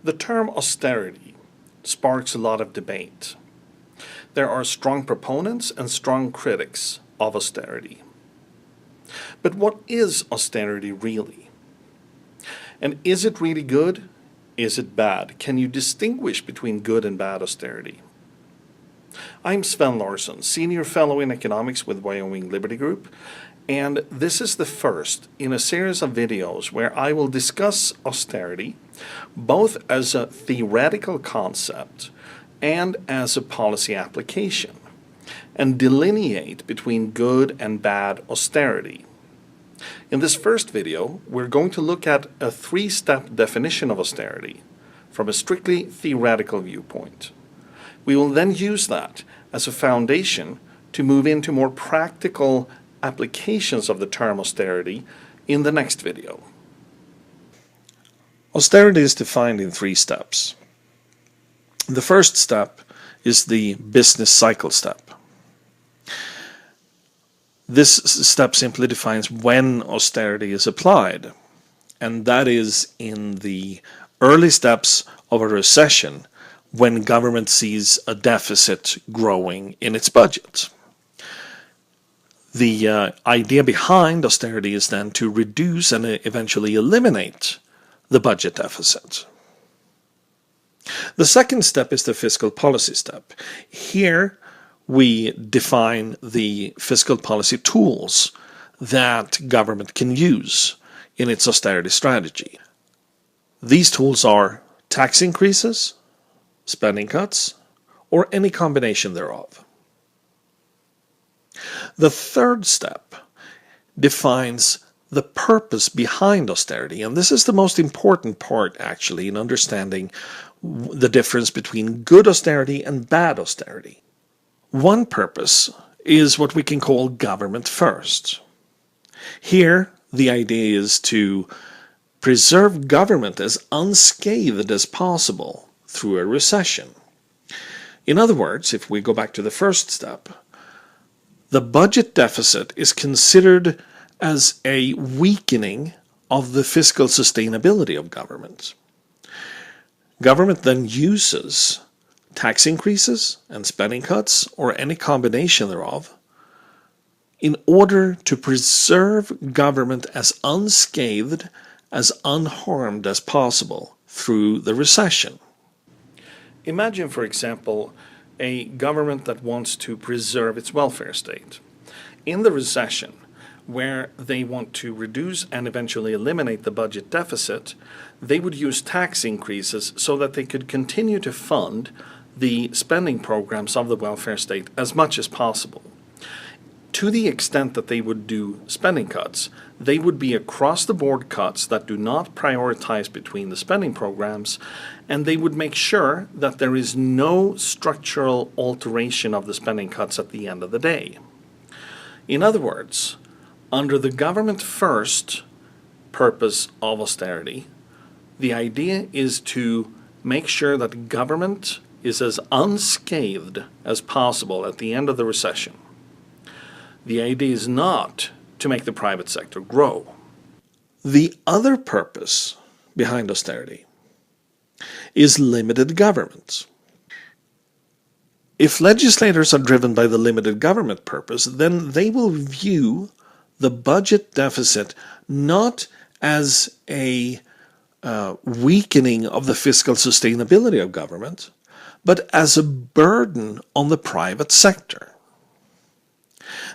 The term austerity sparks a lot of debate. There are strong proponents and strong critics of austerity. But what is austerity really? And is it really good? Is it bad? Can you distinguish between good and bad austerity? I'm Sven Larsson, Senior Fellow in Economics with Wyoming Liberty Group, and this is the first in a series of videos where I will discuss austerity both as a theoretical concept and as a policy application, and delineate between good and bad austerity. In this first video, we're going to look at a three-step definition of austerity from a strictly theoretical viewpoint. We will then use that as a foundation to move into more practical applications of the term austerity in the next video. Austerity is defined in three steps. The first step is the business cycle step. This step simply defines when austerity is applied, and that is in the early steps of a recession when government sees a deficit growing in its budget. The idea behind austerity is then to reduce and eventually eliminate the budget deficit. The second step is the fiscal policy step. Here we define the fiscal policy tools that government can use in its austerity strategy. These tools are tax increases, spending cuts, or any combination thereof. The third step defines the purpose behind austerity, and this is the most important part actually in understanding the difference between good austerity and bad austerity. One purpose is what we can call government first. Here, the idea is to preserve government as unscathed as possible through a recession. In other words, if we go back to the first step, the budget deficit is considered as a weakening of the fiscal sustainability of government. Government then uses tax increases and spending cuts, or any combination thereof, in order to preserve government as unscathed, as unharmed as possible through the recession. Imagine, for example, a government that wants to preserve its welfare state. In the recession, where they want to reduce and eventually eliminate the budget deficit, they would use tax increases so that they could continue to fund the spending programs of the welfare state as much as possible. To the extent that they would do spending cuts, they would be across-the-board cuts that do not prioritize between the spending programs, and they would make sure that there is no structural alteration of the spending cuts at the end of the day. In other words, under the government first purpose of austerity, the idea is to make sure that government is as unscathed as possible at the end of the recession. The idea is not to make the private sector grow. The other purpose behind austerity is limited government. If legislators are driven by the limited government purpose, then they will view the budget deficit not as a weakening of the fiscal sustainability of government, but as a burden on the private sector.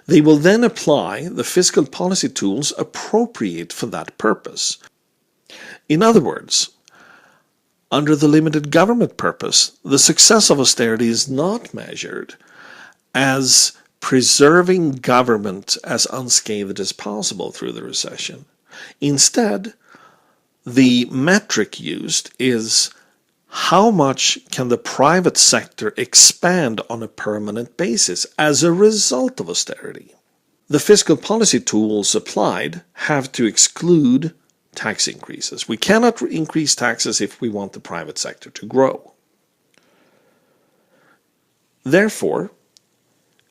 They will then apply the fiscal policy tools appropriate for that purpose. In other words, under the limited government purpose, the success of austerity is not measured as preserving government as unscathed as possible through the recession. Instead, the metric used is how much can the private sector expand on a permanent basis as a result of austerity. The fiscal policy tools applied have to exclude tax increases. We cannot increase taxes if we want the private sector to grow. Therefore,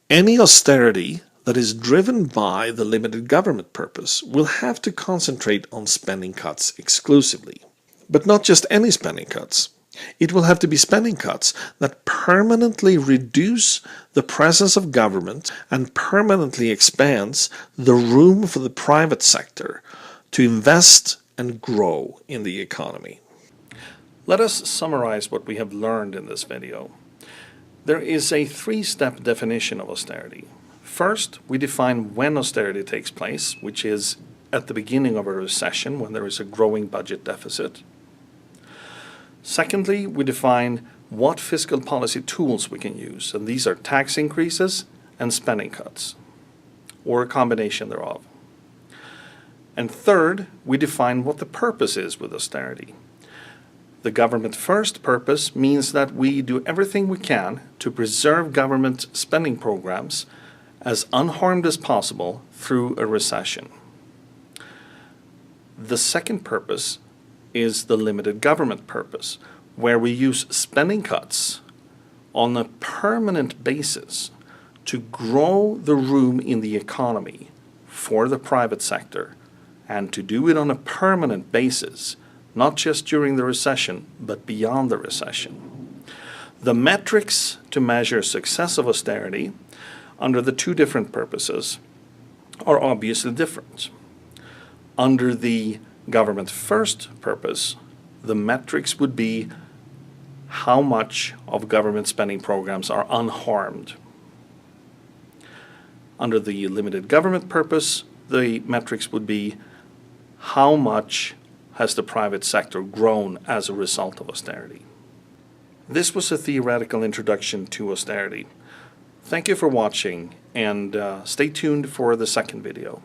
any austerity that is driven by the limited government purpose will have to concentrate on spending cuts exclusively. But not just any spending cuts. It will have to be spending cuts that permanently reduce the presence of government and permanently expands the room for the private sector to invest and grow in the economy. Let us summarize what we have learned in this video. There is a three-step definition of austerity. First, we define when austerity takes place, which is at the beginning of a recession when there is a growing budget deficit. Secondly, we define what fiscal policy tools we can use, and these are tax increases and spending cuts, or a combination thereof. And third, we define what the purpose is with austerity. The government first purpose means that we do everything we can to preserve government spending programs as unharmed as possible through a recession. The second purpose is the limited government purpose, where we use spending cuts on a permanent basis to grow the room in the economy for the private sector, and to do it on a permanent basis, not just during the recession, but beyond the recession. The metrics to measure success of austerity under the two different purposes are obviously different. Under the government first purpose, the metrics would be how much of government spending programs are unharmed. Under the limited government purpose, the metrics would be how much has the private sector grown as a result of austerity. This was a theoretical introduction to austerity. Thank you for watching, and stay tuned for the second video.